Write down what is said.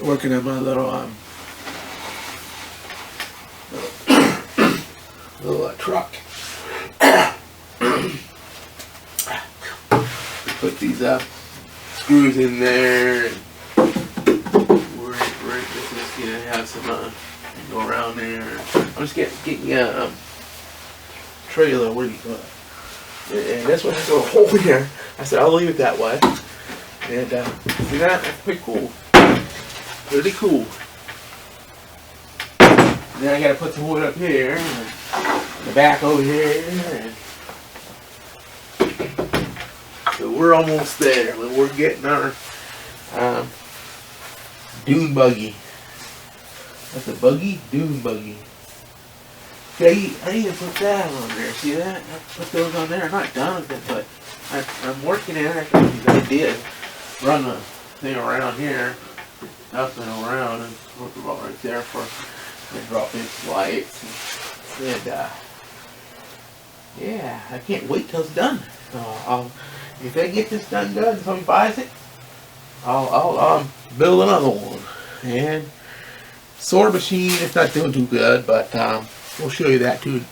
working on my little little truck. Put these screws in there, and we're just gonna have some go around there. I'm just getting a trailer. Where do you go? And that's what has a hole here. I said I'll leave it that way. And see that? That's pretty cool. Pretty cool. And then I gotta put some wood up here, and the back over here. And so we're almost there. We're getting our dune buggy. That's a buggy? Dune buggy. See, I need to put that on there. See that? I put those on there. I'm not done with it, but I'm working at it. I did run the thing around here, up and around, and work about right there for the drop in lights. And yeah, I can't wait till it's done. If I get this done good and somebody buys it, I'll build another one. And sword machine, it's not doing too good, but we'll show you that too.